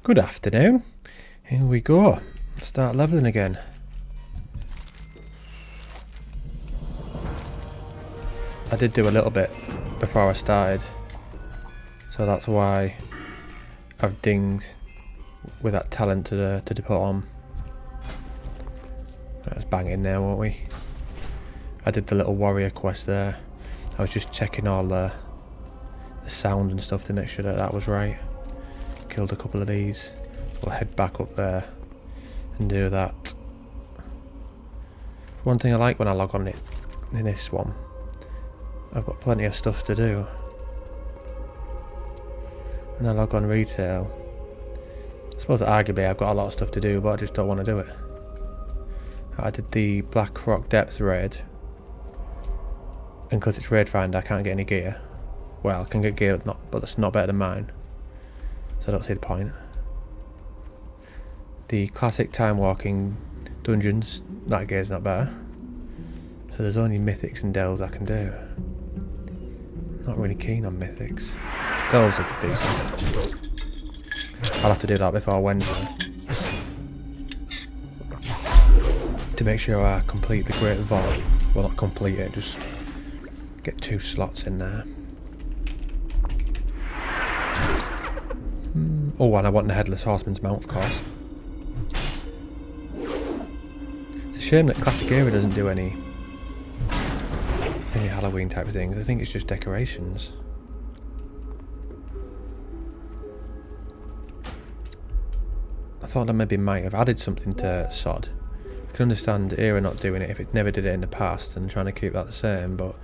Good afternoon. Here we go. Start leveling again. I did do a little bit before I started, so that's why I've dinged with that talent to put on. Let's bang it in there, won't we? I did the little warrior quest there. I was just checking all the sound and stuff to make sure that that was right. Killed a couple of these. We'll head back up there and do that. One thing I like when I log on in this one, I've got plenty of stuff to do. When I log on retail, I suppose that arguably I've got a lot of stuff to do, but I just don't want to do it. I did the Black Rock Depth raid, and because it's raid finder I can't get any gear. Well, I can get gear, but it's not better than mine, so I don't see the point. The classic time walking dungeons, that gear's not better, so there's only mythics and delves I can do. Not really keen on mythics. Delves look decent. I'll have to do that before Wednesday to make sure I complete the Great Vault. Well, not complete it, just get 2 slots in there. Oh, and I want the Headless Horseman's mount, of course. It's a shame that Classic Era doesn't do any Halloween type of things. I think it's just decorations. I thought I maybe might have added something to SOD. I can understand Era not doing it if it never did it in the past and trying to keep that the same, but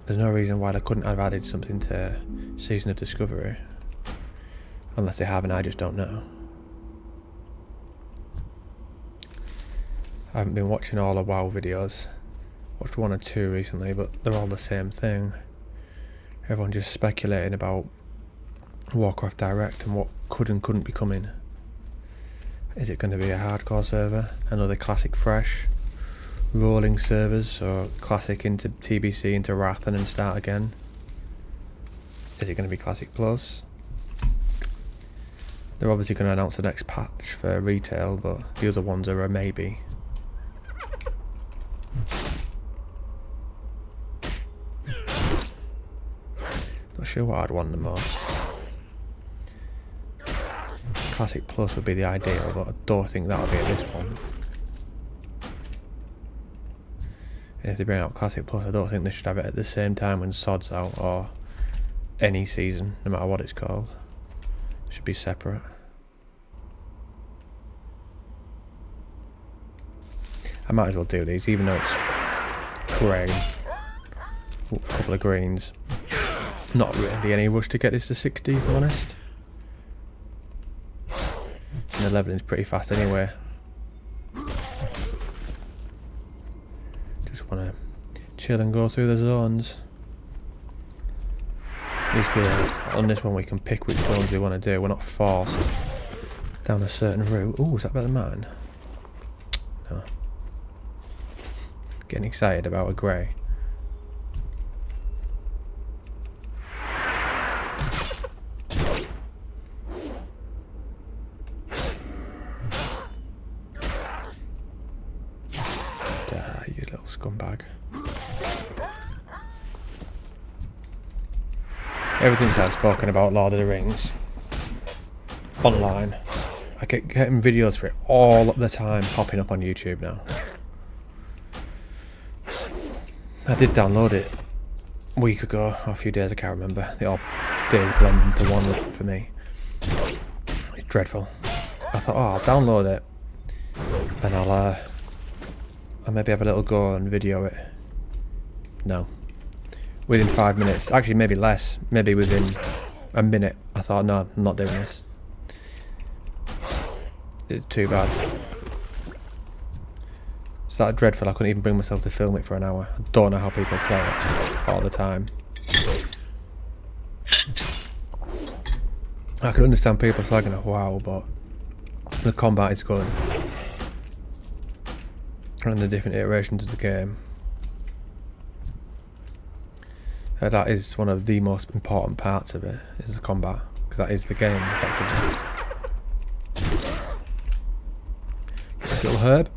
there's no reason why they couldn't have added something to Season of Discovery. Unless they have and I just don't know. I haven't been watching all the WoW videos. Watched 1 or 2 recently, but they're all the same thing. Everyone just speculating about Warcraft Direct and what could and couldn't be coming. Is it going to be a hardcore server? Another classic fresh? Rolling servers, or classic into TBC into Wrath and then start again? Is it going to be classic plus? They're obviously going to announce the next patch for retail, but the other ones are a maybe. Not sure what I'd want the most. Classic Plus would be the ideal, but I don't think that would be at this one. And if they bring out Classic Plus, I don't think they should have it at the same time when SOD's out, or any season, no matter what it's called. It should be separate. I might as well do these, even though it's grey. A couple of greens. Not really any rush to get this to 60, if I'm honest. And the leveling's pretty fast anyway. Just want to chill and go through the zones. At least on this one we can pick which zones we want to do. We're not forced down a certain route. Oh, is that better than mine? No. Getting excited about a grey. You little scumbag. Everything's outspoken about Lord of the Rings online. I get getting videos for it all the time popping up on YouTube now. I did download it a week ago, or a few days, I can't remember. The all days blend into one for me. It's dreadful. I thought, oh, I'll download it and I'll maybe have a little go and video it. No. Within 5 minutes, actually maybe less, maybe within a minute, I thought, no, I'm not doing this. It's too bad. It's that dreadful, I couldn't even bring myself to film it for an hour. I don't know how people play it all the time. I can understand people slagging it, wow, but the combat is good. And the different iterations of the game. That is one of the most important parts of it, is the combat, because that is the game, effectively. Nice little herb.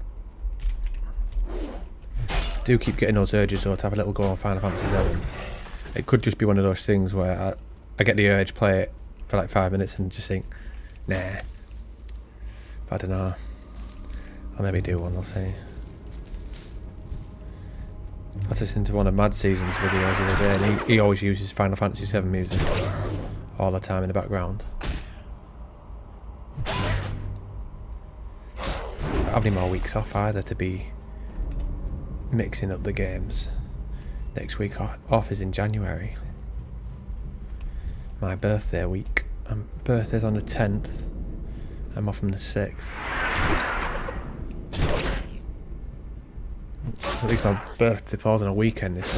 Do keep getting those urges though to have a little go on Final Fantasy 7. It could just be one of those things where I get the urge, play it for like 5 minutes and just think, nah. But I don't know. I'll maybe do one, I'll see. I was listening to one of Mad Season's videos the other day, and he always uses Final Fantasy 7 music all the time in the background. I don't have any more weeks off either to be mixing up the games. Next week off is in January. My birthday week. Birthday's on the 10th. I'm off from the 6th. At least my birthday falls on a weekend this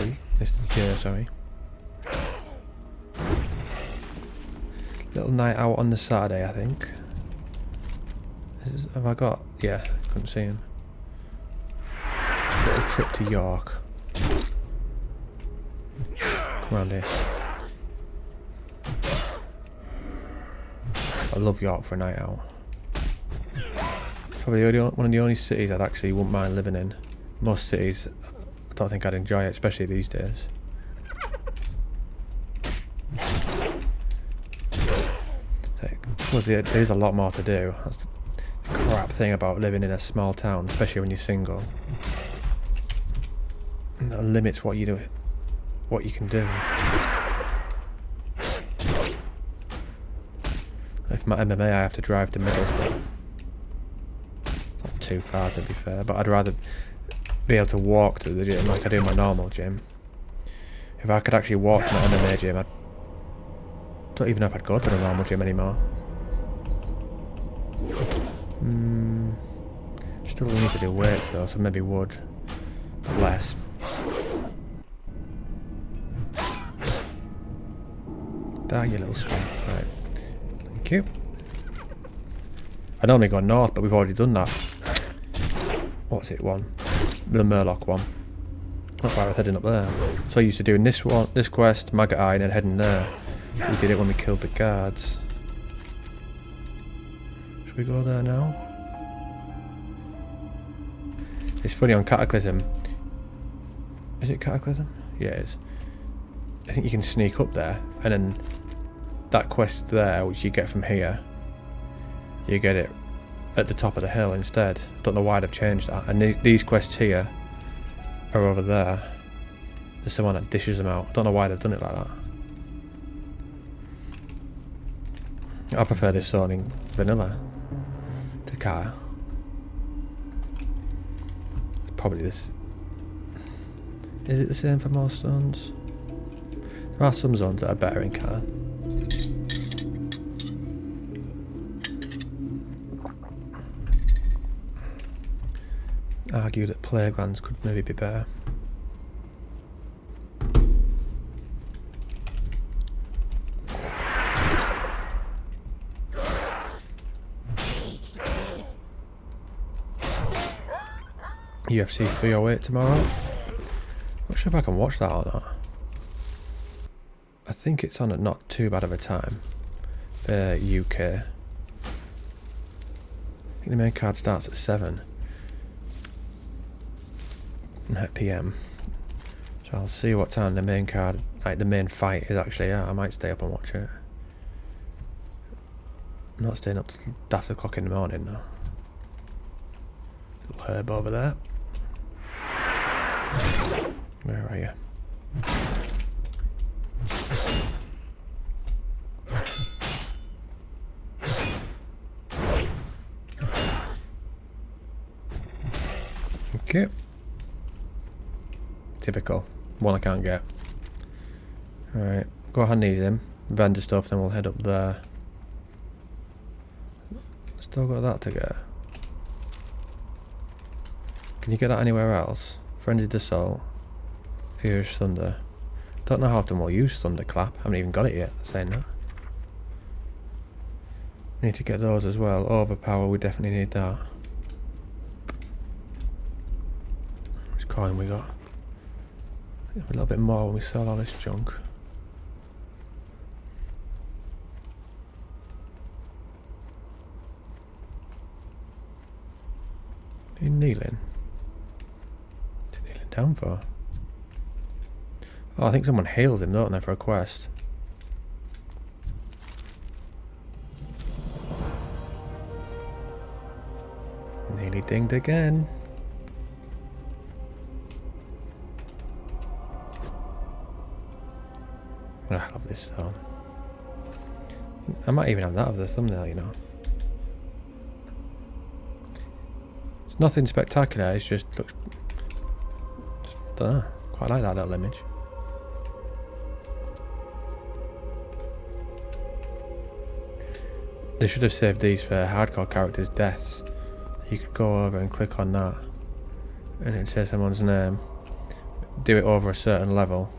year, sorry. Little night out on the Saturday, I think. Have I got? Yeah, couldn't see him. Little trip to York. Come around here. I love York for a night out. Probably one of the only cities I'd actually wouldn't mind living in. Most cities, I don't think I'd enjoy it, especially these days. Well, there's a lot more to do. That's the crap thing about living in a small town, especially when you're single. And that limits what you do, what you can do. If my MMA, I have to drive to Middlesbrough. It's not too far, to be fair, but I'd rather be able to walk to the gym like I do my normal gym. If I could actually walk to my MMA gym, I don't even know if I'd go to the normal gym anymore. Still need to do weights though, so maybe would. Less. Die, you little scum. Right. Thank you. I'd only go north, but we've already done that. What's it one? The Murloc one. That's why I was heading up there. So I used to doing this one, this quest, Maggot Eye, and then heading there. We did it when we killed the guards. Should we go there now? It's funny on Cataclysm. Is it Cataclysm? Yeah, it is. I think you can sneak up there, and then that quest there, which you get from here, you get it at the top of the hill instead. Don't know why they've changed that. And these quests here are over there. There's someone that dishes them out. Don't know why they've done it like that. I prefer this zone in vanilla to Kaya. Probably this. Is it the same for most zones? There are some zones that are better in Kaya. Argue that playgrounds could maybe be better. UFC 308 tomorrow. Not sure if I can watch that or not. I think it's on at not too bad of a time. UK. I think the main card starts at 7 PM. So I'll see what time the main card, like the main fight, is actually at. I might stay up and watch it. I'm not staying up till after o'clock in the morning though. Little herb over there. Where are you? Okay. Typical. One I can't get. Alright. Go hand these in. Vendor stuff, then we'll head up there. Still got that to get. Can you get that anywhere else? Frenzied Assault. Furious Thunder. Don't know how often we'll use Thunderclap. Haven't even got it yet, saying that. Need to get those as well. Overpower, we definitely need that. Which coin we got? A little bit more when we sell all this junk. Are you kneeling? What's he kneeling down for? Oh, I think someone hails him, don't they, for a quest. Nearly dinged again. I love this song. I might even have that as the thumbnail, you know. It's nothing spectacular, it's just looks... don't know, quite like that little image. They should have saved these for hardcore characters' deaths. You could go over and click on that and it says someone's name. Do it over a certain level.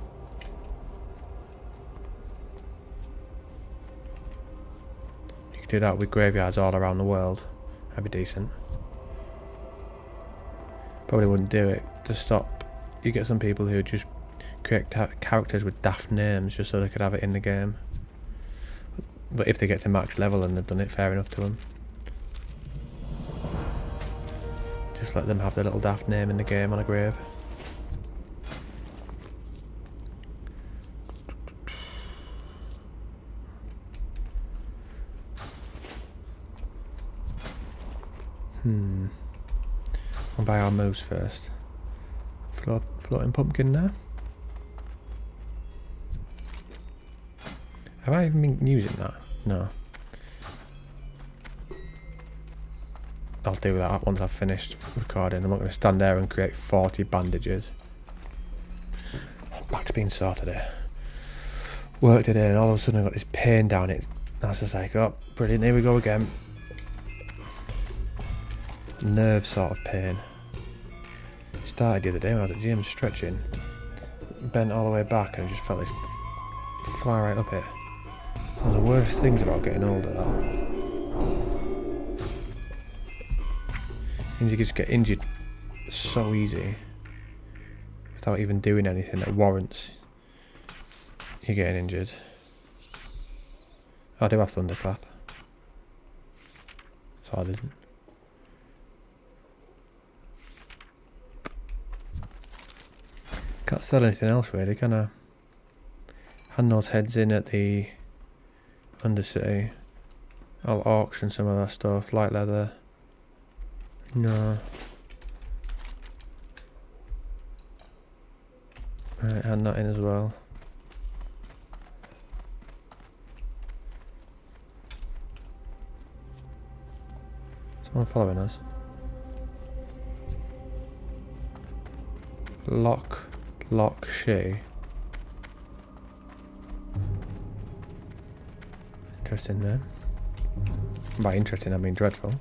You could do that with graveyards all around the world. That'd be decent. Probably wouldn't do it to stop. You get some people who just create characters with daft names just so they could have it in the game. But if they get to max level and they've done it, fair enough to them. Just let them have their little daft name in the game on a grave. I'll buy our moves first. Floating pumpkin now. Have I even been using that? No. I'll do that once I've finished recording. I'm not going to stand there and create 40 bandages. My back's been sore today. Worked today and all of a sudden I got this pain down it. I was just like, oh, brilliant, here we go again. Nerve sort of pain. Started the other day when I was at the gym stretching. Bent all the way back and just felt this fly right up it. One of the worst things about getting older, that. Means you just get injured so easy without even doing anything that warrants you getting injured. I do have thunderclap, so I didn't. Can't sell anything else really, can I? Hand those heads in at the Undercity. I'll auction some of that stuff, light leather. No. Right, hand that in as well. Someone following us. Lock she. Interesting there. By interesting I mean dreadful.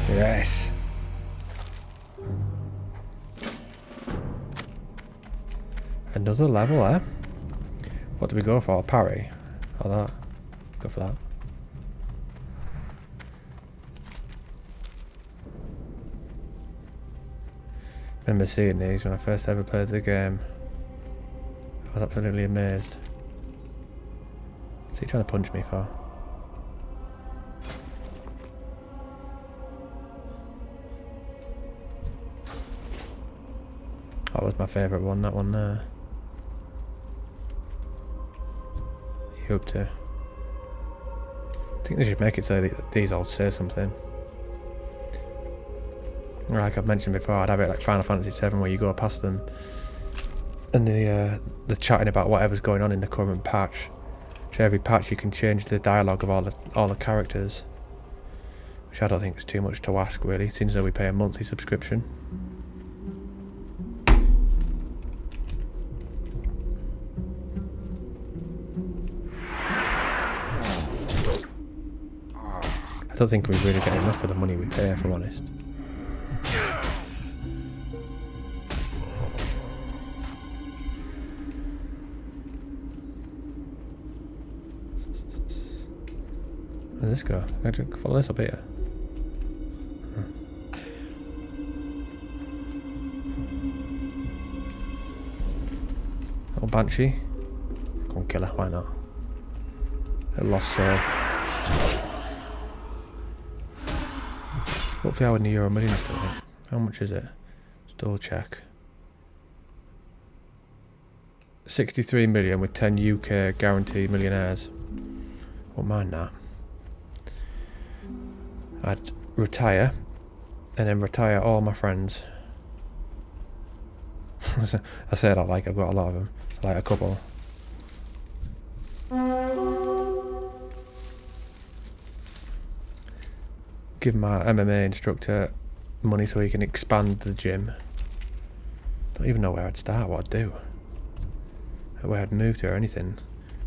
Yes. Another level, eh? What do we go for? Parry? Or that? Go for that. Remember seeing these when I first ever played the game. I was absolutely amazed. What's he trying to punch me for? That was my favourite one, that one there. You up to? I think they should make it so that these all say something. Like I've mentioned before, I'd have it like Final Fantasy VII where you go past them and they're chatting about whatever's going on in the current patch. So every patch you can change the dialogue of all the characters, which I don't think is too much to ask really, since though we pay a monthly subscription. I don't think we really get enough for the money we pay, if I'm honest. Where's this go? I can follow this up here. Little banshee. Go and kill her, why not? A lost soul. What for in the Euro Millions tonight? How much is it? Let's double check. 63 million with 10 UK guaranteed millionaires. Won't mind that. I'd retire and then retire all my friends. I say that like I've got a lot of them. It's like a couple. Give my MMA instructor money so he can expand the gym. Don't even know where I'd start, what I'd do. Where I'd move to or anything.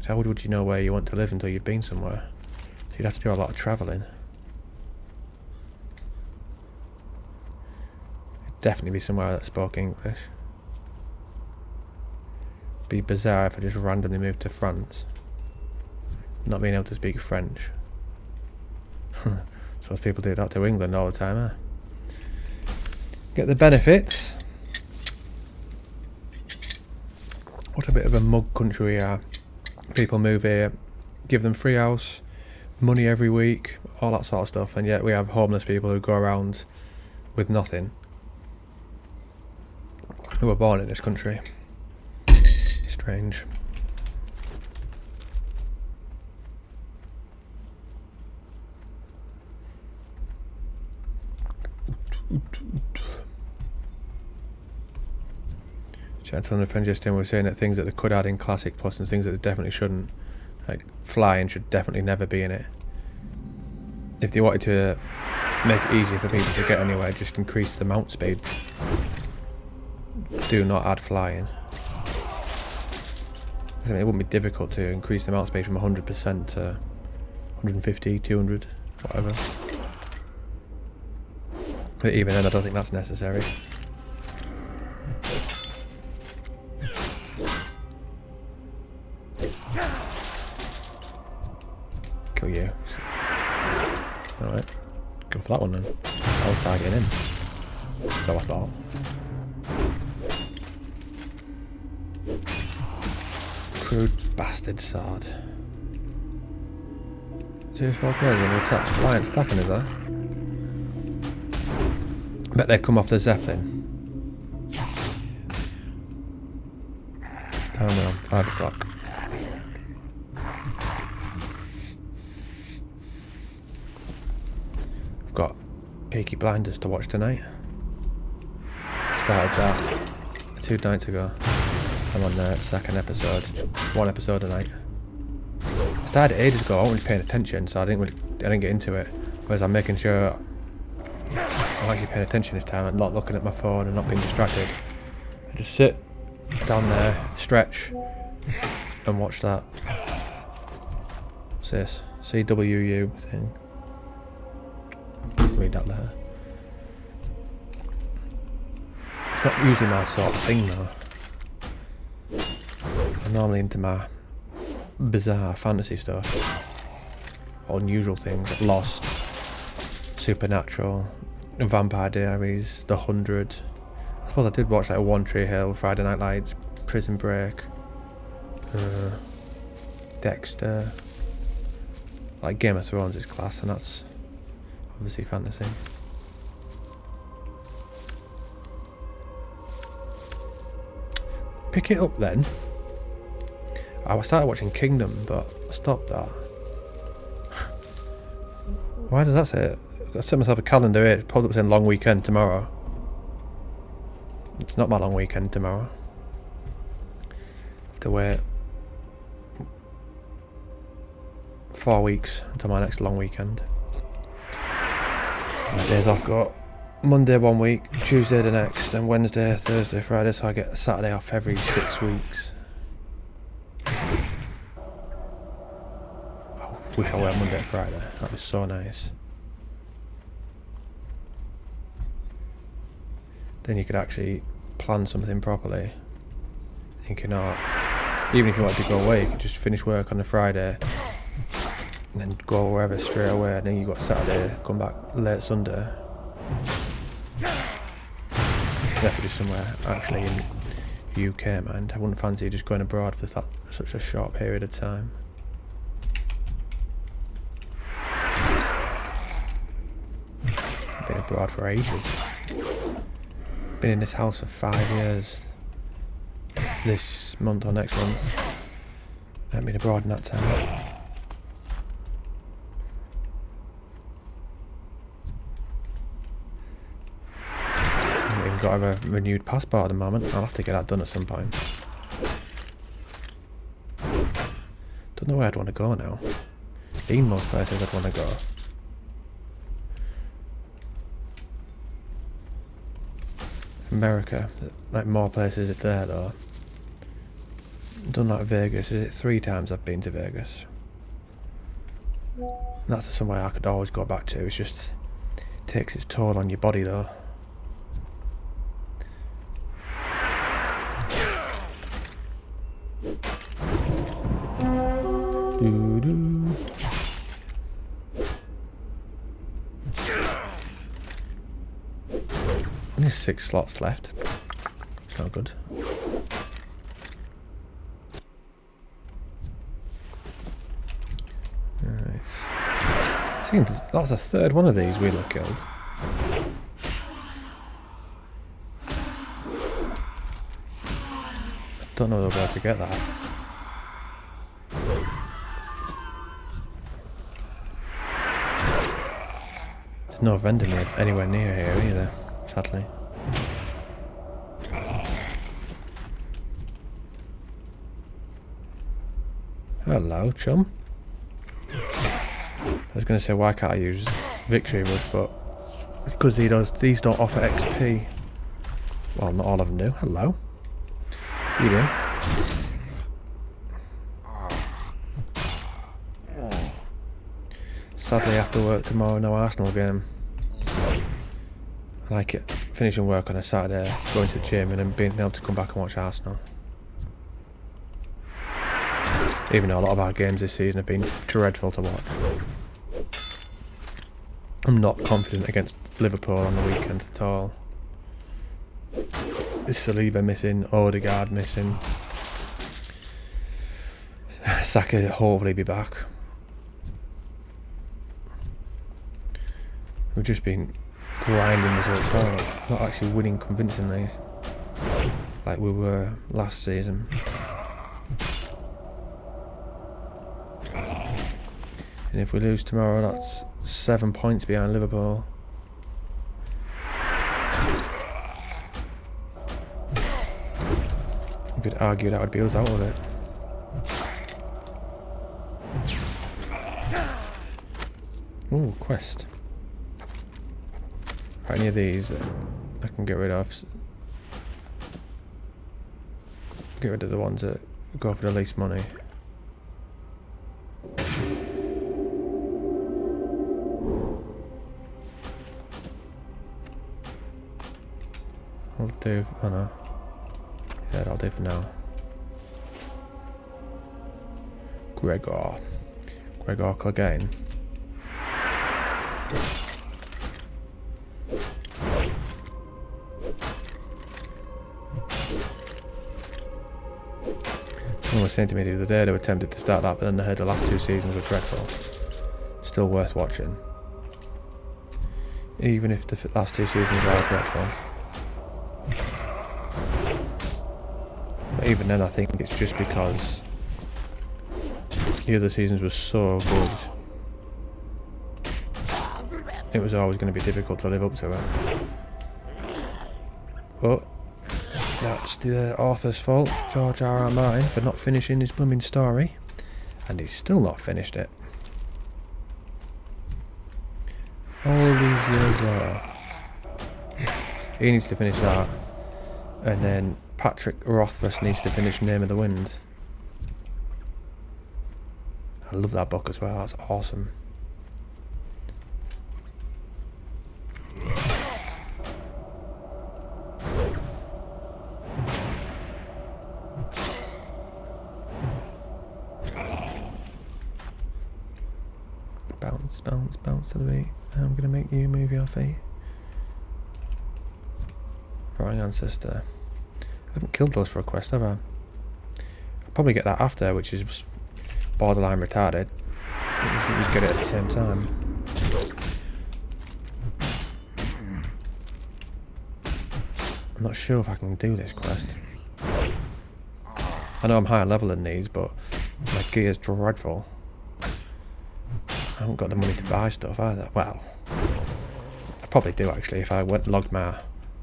So how would you know where you want to live until you've been somewhere? So you'd have to do a lot of travelling. It'd definitely be somewhere that spoke English. Be bizarre if I just randomly moved to France. Not being able to speak French. Suppose people do that to England all the time, huh? Get the benefits. What a bit of a mug country we are. People move here, give them free house, money every week, all that sort of stuff, and yet we have homeless people who go around with nothing, who were born in this country. Strange. Gentleman and friend Justin were saying that things that they could add in Classic Plus and things that they definitely shouldn't. Like flying should definitely never be in it. If they wanted to make it easier for people to get anywhere, just increase the mount speed. Do not add flying. I mean, it wouldn't be difficult to increase the mount speed from 100% to 150, 200, whatever. But even then, I don't think that's necessary. Kill you. Alright. Go for that one then. I was targeting him. So I thought. Crude bastard sword. 2-4 players and attack. Client's attacking us there. Bet they've come off the Zeppelin. Time on 5 o'clock. I've got Peaky Blinders to watch tonight. Started that 2 nights ago. I'm on the second episode. 1 episode a night. I started ages ago. I wasn't really paying attention, so I didn't get into it. Whereas I'm making sure I'm actually paying attention this time and not looking at my phone and not being distracted. I just sit down there, stretch, and watch that. What's this? CWU thing. Read that letter. It's not usually my sort of thing though. I'm normally into my bizarre fantasy stuff. Unusual things. Lost. Supernatural. Vampire Diaries. The 100. I suppose I did watch like One Tree Hill, Friday Night Lights, Prison Break, Dexter. Like Game of Thrones is class, and that's obviously fantasy. Pick it up then. I started watching Kingdom, but I stopped that. Why does that say it? I set myself a calendar here, it pulled up saying long weekend tomorrow. It's not my long weekend tomorrow. I have to wait 4 weeks until my next long weekend. My days off got Monday 1 week, Tuesday the next, then Wednesday, Thursday, Friday, so I get a Saturday off every 6 weeks. I wish I were Monday, Friday, that'd be so nice. Then you could actually plan something properly. Thinking, oh, even if you wanted to go away, you could just finish work on a Friday and then go wherever straight away, and then you got Saturday, come back late Sunday. You have to do somewhere actually in UK, mind. I wouldn't fancy just going abroad for such a short period of time. Been a abroad for ages. Been in this house for 5 years. This month or next month. I haven't been abroad in that time. Got a renewed passport at the moment. I'll have to get that done at some point. Don't know where I'd want to go now. Been most places I'd want to go. America, like more places there though. Done like Vegas. Is it 3 times I've been to Vegas? That's somewhere I could always go back to. It's just takes its toll on your body though. Doo-doo. Only 6 slots left. It's not good. Right. Seems that's the 3rd one of these we'll have killed. Don't know where to get that. There's no vending anywhere near here either, sadly. Hello, chum. I was going to say why can't I use victory wood, but it's because these don't offer XP. Well, not all of them do. Hello. How you doing? Sadly, after work tomorrow, no Arsenal game. I like it. Finishing work on a Saturday, going to the gym, and then being able to come back and watch Arsenal. Even though a lot of our games this season have been dreadful to watch. I'm not confident against Liverpool on the weekend at all. Is Saliba missing? Odegaard missing? Saka will hopefully be back. We've just been grinding results out, not actually winning convincingly like we were last season. And if we lose tomorrow, that's 7 points behind Liverpool. You could argue that would be us out of it. Ooh, quest. Right, any of these that I can get rid of. Get rid of the ones that go for the least money. I'll do, oh no. Yeah, that'll do for now. Gregor Clegane. Someone was saying to me the other day they were tempted to start that, but then they heard the last 2 seasons were dreadful. Still worth watching. Even if the last 2 seasons are dreadful. But even then I think it's just because the other seasons were so good. It was always going to be difficult to live up to it. But that's the author's fault, George R.R. Martin, for not finishing his blooming story. And he's still not finished it. All these years later. He needs to finish that. And then Patrick Rothfuss needs to finish Name of the Wind. I love that book as well, that's awesome. Bounce, bounce, bounce to the beat. I'm gonna make you move your feet. Right, ancestor. I haven't killed those for a quest, have I? I'll probably get that after, which is borderline retarded. You get it at the same time. I'm not sure if I can do this quest. I know I'm higher level than these, but my gear's dreadful. I haven't got the money to buy stuff either. Well, I probably do actually if I went and logged my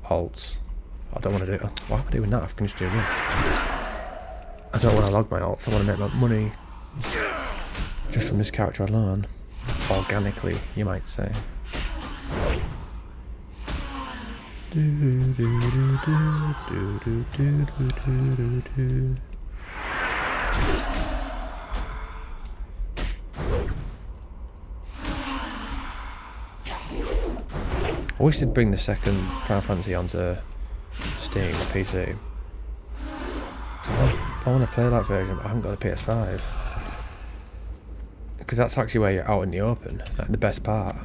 alts. I don't want to do it. Why am I doing that? I can just do this. I don't want to log my alts. I want to make my money just from this character alone. Organically, you might say. I wish they'd bring the second Final Fantasy onto Steam or PC. I want to play that version, but I haven't got a PS5. Because that's actually where you're out in the open, like the best part.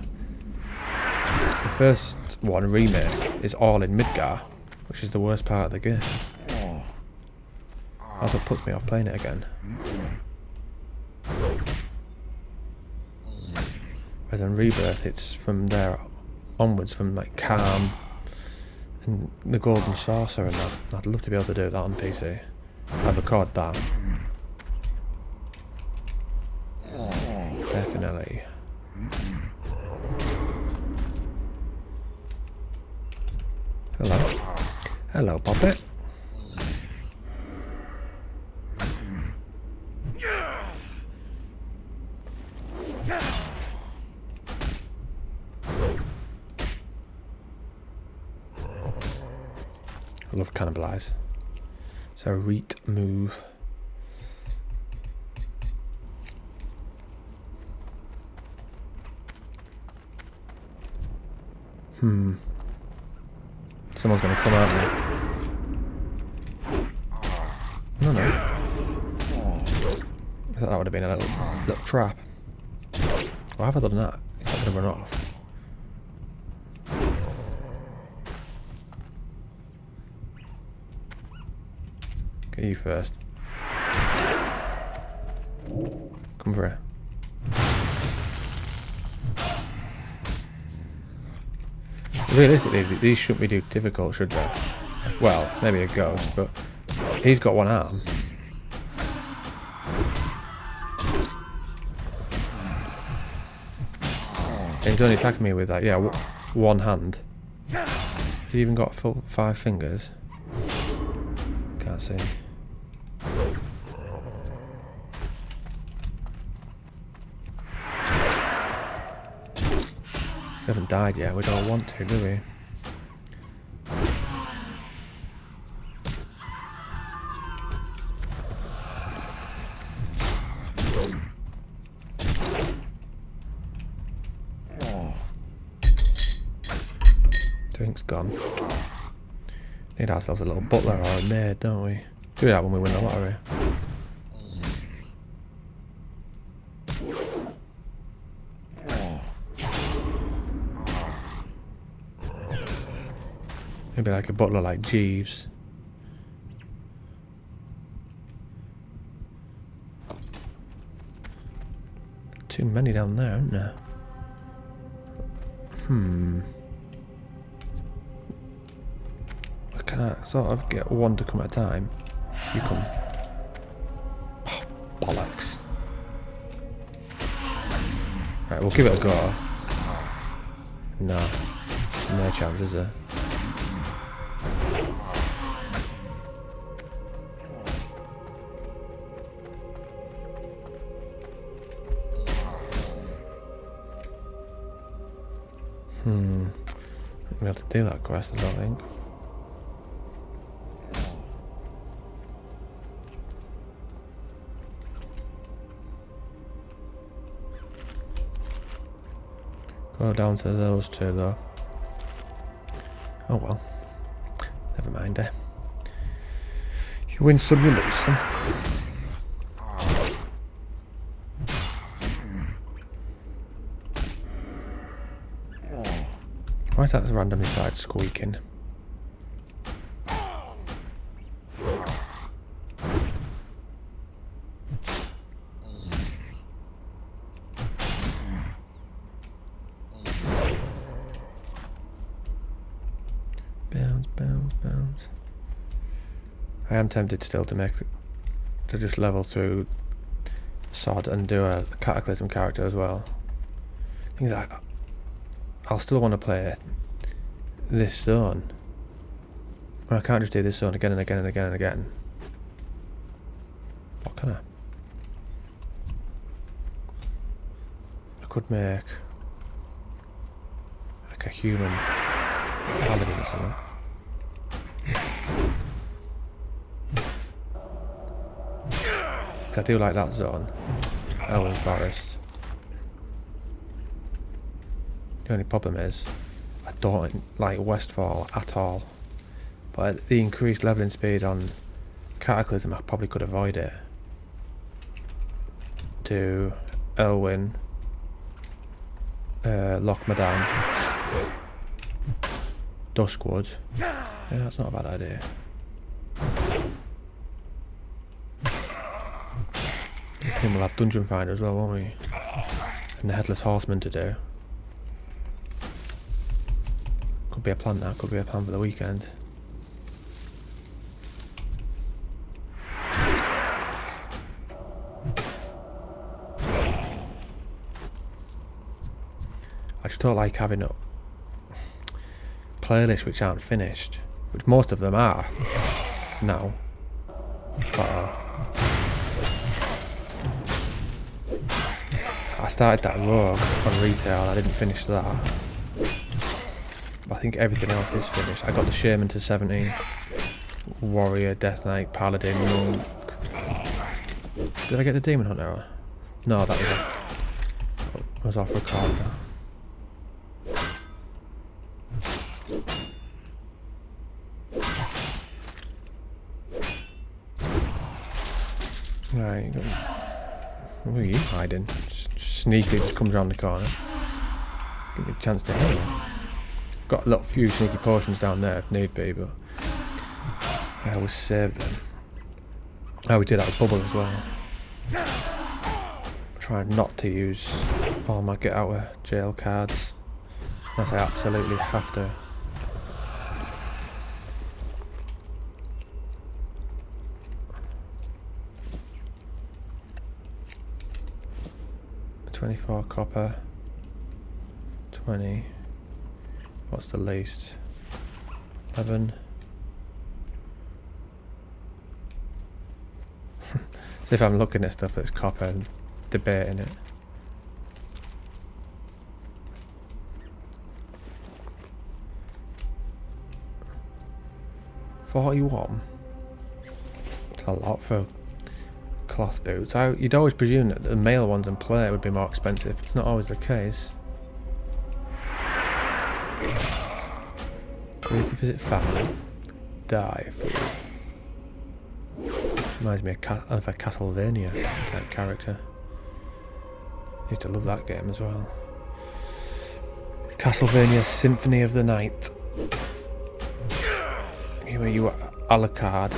The first one, Remake, is all in Midgar, which is the worst part of the game. That's what puts me off playing it again. Whereas in Rebirth, it's from there onwards, from like Calm and the Golden Saucer and that. I'd love to be able to do that on PC. I'd record that. Definitely. Hello. Hello, Puppet. I love cannibalize. So reet move. Someone's gonna come at me. No, no. I thought that would have been a little trap. Why have I done that? It's not gonna run off. Get you first. Come for it. Realistically, these shouldn't be too difficult, should they? Well, maybe a ghost, but he's got one arm. And he's only attacking me with that, yeah, one hand. Has he even got full 5 fingers? Can't see. We haven't died yet, we don't want to, do we? Drink's gone. Need ourselves a little butler or a maid, don't we? Do that when we win the lottery. Maybe like a butler like Jeeves. Too many down there, aren't there? Can I sort of get one to come at a time? You come. Oh, bollocks. Right, we'll give it a go. No. No chance, is there? We have to do that quest, I don't think. Go down to those two though. Oh well. Never mind, eh? You win some, you lose some. Why is that randomly started squeaking? Bounce, bounce, bounce. I am tempted still to just level through Sod and do a Cataclysm character as well. Things like I'll still want to play this zone. But I can't just do this zone again and again and again and again. What can I? I could make like a human paladin or something. I do like that zone. Elven Forest. The only problem is I don't like Westfall at all. But at the increased leveling speed on Cataclysm, I probably could avoid it. Do Elwyn, Loch Madan, Duskwood. Yeah, that's not a bad idea. Then we'll have Dungeon Finder as well, won't we? And the Headless Horseman to do. Could be a plan now, could be a plan for the weekend. I just don't like having up playlists which aren't finished, which most of them are now. But I started that Rogue on retail and I didn't finish that. But I think everything else is finished. I got the Shaman to 70, Warrior, Death Knight, Paladin, Monk. Did I get the Demon Hunter? No, that was off record now. Right, where are you hiding? Sneakily just comes around the corner. Give me a chance to heal. Got a few sneaky potions down there if need be, but I always save them. I always do that with Bubble as well. Try not to use all my get out of jail cards unless I absolutely have to. $24 copper, 20. What's the least? 11. So if I'm looking at stuff that's copper and debating it. $41. It's a lot for cloth boots. You'd always presume that the male ones in play would be more expensive. It's not always the case. Create to visit family. Die fool. Reminds me of a Castlevania type character. Used to love that game as well. Castlevania Symphony of the Night. Where you were Alucard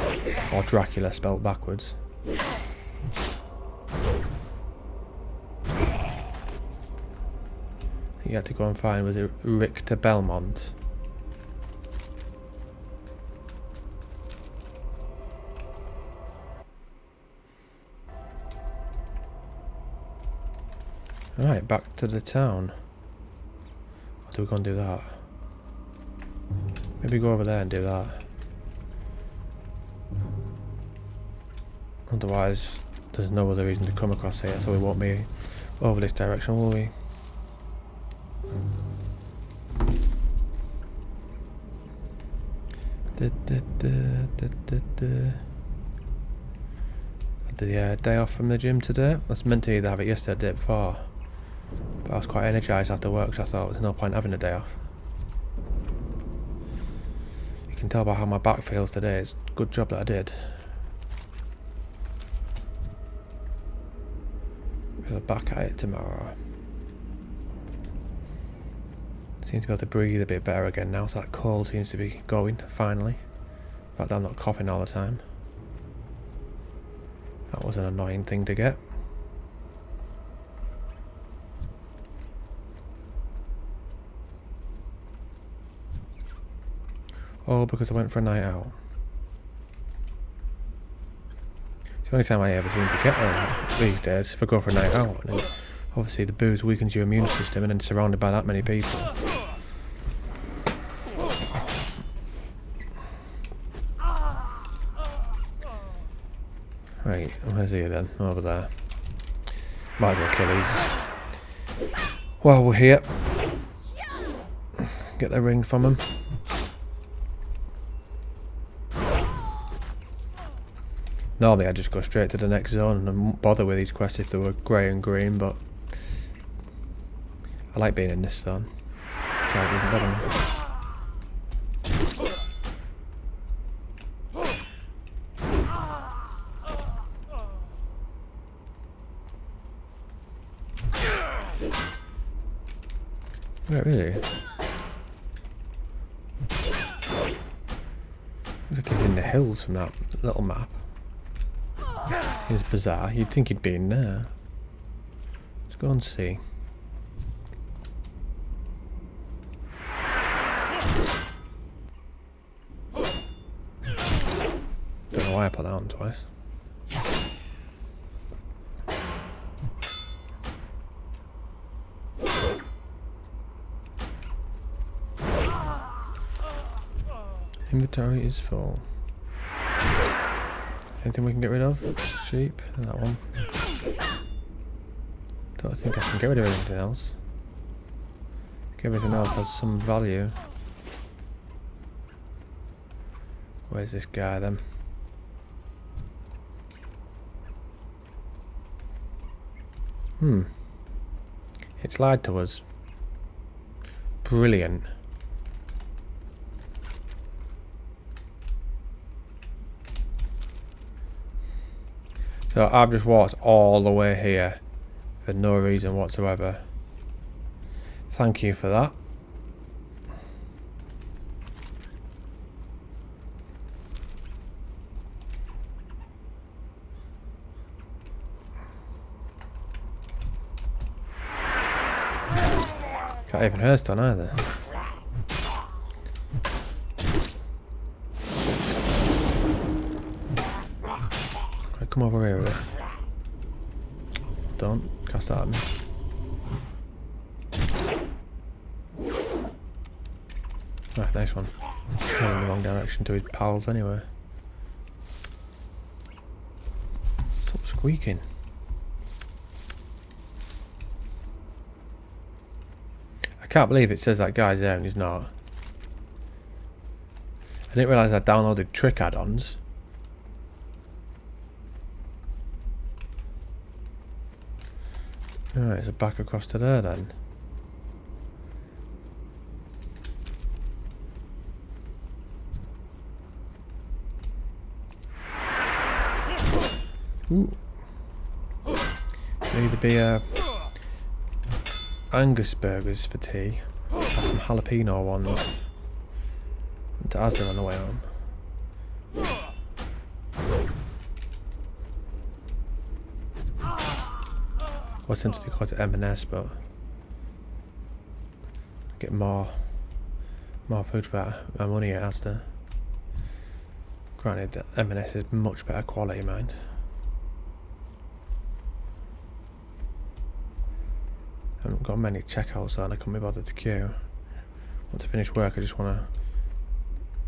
or Dracula spelled backwards. You had to go and find, was it Richter Belmont? Right, back to the town. Or do we go and do that? Maybe go over there and do that. Otherwise, there's no other reason to come across here, so we won't be over this direction, will we? I did the day off from the gym today. I was meant to either have it yesterday or the day before, but I was quite energised after work, so I thought there's no point having a day off. You can tell by how my back feels today. It's a good job that I did. We'll be back at it tomorrow. Seem to be able to breathe a bit better again now, so that cold seems to be going, finally. In fact, I'm not coughing all the time. That was an annoying thing to get. All because I went for a night out. the only time I ever seem to get them these days if I go for a night out. And then obviously the booze weakens your immune system, and then surrounded by that many people. Right, where's he then? Over there. Might as well kill these while we're here. Get the ring from him. Normally I'd just go straight to the next zone and I wouldn't bother with these quests if they were grey and green, but I like being in this zone. So it doesn't bother me. Where is he? Looks like he's in the hills from that little map. Seems bizarre. You'd think he'd be in there. Let's go and see. Don't know why I put that on twice. Inventory is full. Anything we can get rid of? Sheep, that one. Don't think I can get rid of anything else. I think everything else has some value. Where's this guy then? It's lied to us. Brilliant. So I've just walked all the way here for no reason whatsoever. Thank you for that. Can't even hurt on either. Come over here with it. Don't cast that at me. Right, nice one. Going in the wrong direction to his pals anyway. Stop squeaking. I can't believe it says that guy's there and he's not. I didn't realise I downloaded trick add-ons. Alright, so back across to there then. Ooh. Need to be Angus burgers for tea. Have some jalapeno ones. Went to Asda on the way home. I tempted to call it M&S, but get more food for my money at Asda. Granted, M&S is much better quality, mind. I haven't got many checkouts on. I can't be bothered to queue. Once I finish work, I just want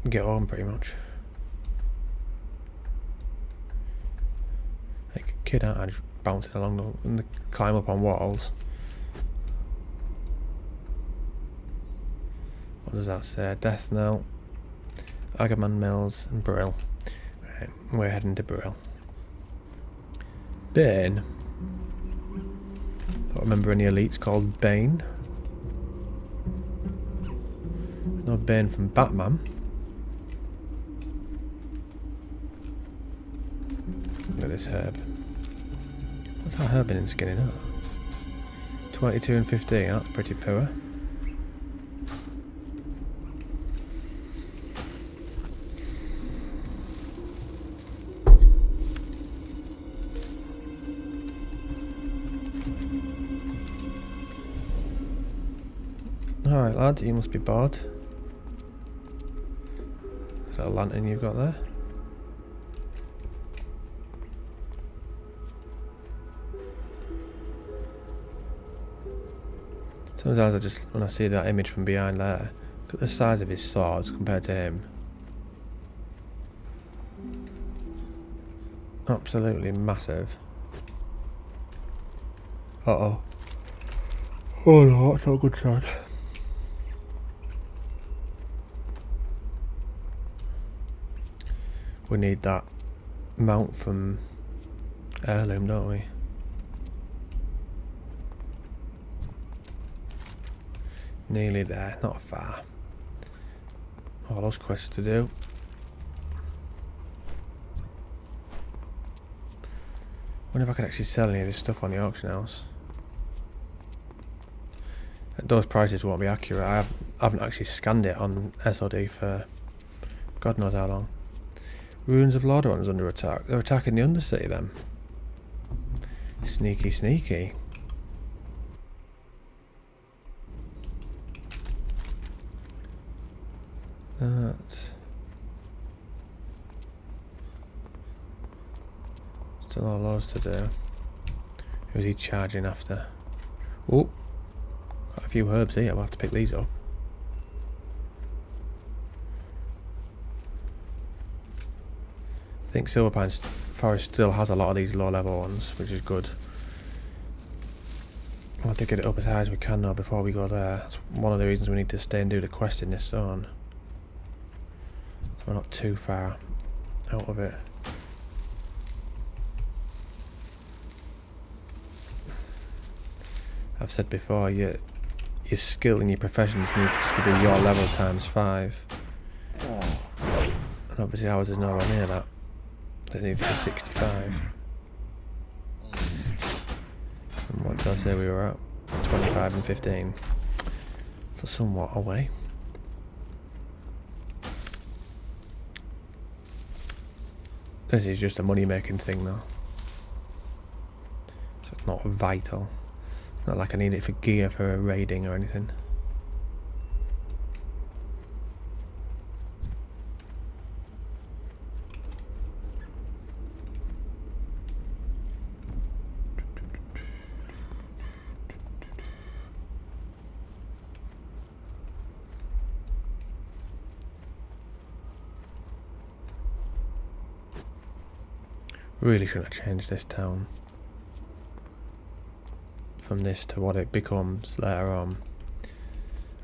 to get home, pretty much. Like a kid, aren't I? Just bouncing along and climb up on walls. What does that say? Death Knell, Agaman Mills, and Brill. Right, we're heading to Brill. Bane. Don't remember any elites called Bane. No Bane from Batman. Look at this herb. What's that herb been skinning up? 22 and 15, that's pretty poor. Alright lad, you must be bored. Is that a lantern you've got there? Sometimes I just, when I see that image from behind there, look at the size of his swords compared to him. Absolutely massive. Uh-oh. Oh no, that's not a good sign. We need that mount from Heirloom, don't we? Nearly there, not far. All those quests to do. Wonder if I can actually sell any of this stuff on the auction house. Those prices won't be accurate. I haven't actually scanned it on SOD for God knows how long. Ruins of Lordaeron's under attack. They're attacking the Undercity then. Sneaky, sneaky. That's still all those to do. Who's he charging after? Oh, got a few herbs here. We'll have to pick these up. I think Silverpine Forest still has a lot of these low level ones, which is good. We'll have to get it up as high as we can now before we go there. That's one of the reasons we need to stay and do the quest in this zone. So we're not too far out of it. I've said before, your skill in your professions needs to be your level times 5. And obviously ours is nowhere near that. They need to be 65. And what did I say we were at? 25 and 15. So somewhat away. This is just a money making thing though. So it's not vital. Not like I need it for gear for a raiding or anything. Really shouldn't have changed this town from this to what it becomes later on.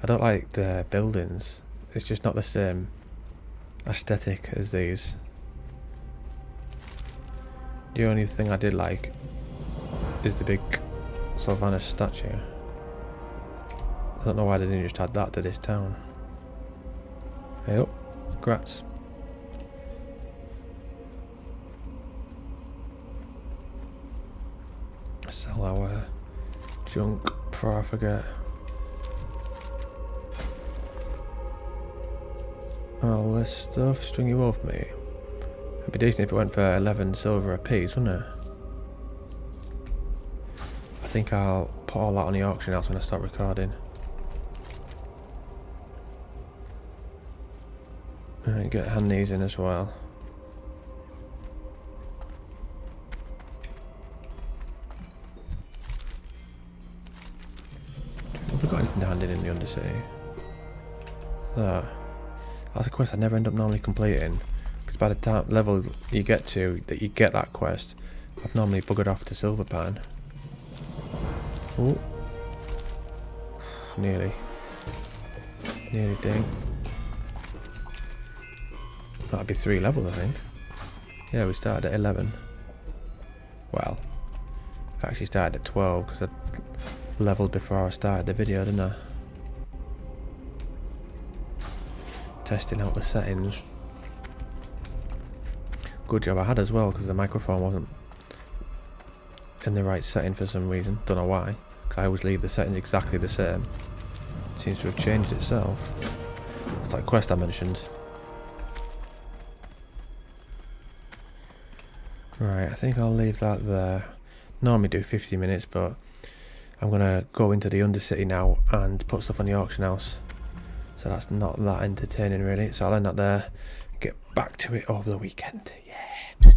I don't like the buildings. It's just not the same aesthetic as these. The only thing I did like is the big Sylvanas statue. I don't know why they didn't just add that to this town. Hey up, congrats. Sell our junk before I forget. All this stuff, stringy wolf meat. It'd be decent if it went for 11 silver a piece, wouldn't it? I think I'll put all that on the auction house when I start recording. Alright, get hand these in as well. Have we got anything to hand in the Undercity? That's a quest I never end up normally completing. Because by the time level you get to, that you get that quest, I've normally buggered off to Silverpine. Oh. Nearly ding. That'd be 3 levels, I think. Yeah, we started at 11. Well, I actually started at 12 because I leveled before I started the video, didn't I? Testing out the settings. Good job I had as well, because the microphone wasn't in the right setting for some reason. Don't know why, because I always leave the settings exactly the same. It seems to have changed itself. That's that quest I mentioned. Right, I think I'll leave that there. Normally do 50 minutes, but I'm going to go into the Undercity now and put stuff on the auction house. So that's not that entertaining really. So I'll end that there. Get back to it over the weekend. Yeah.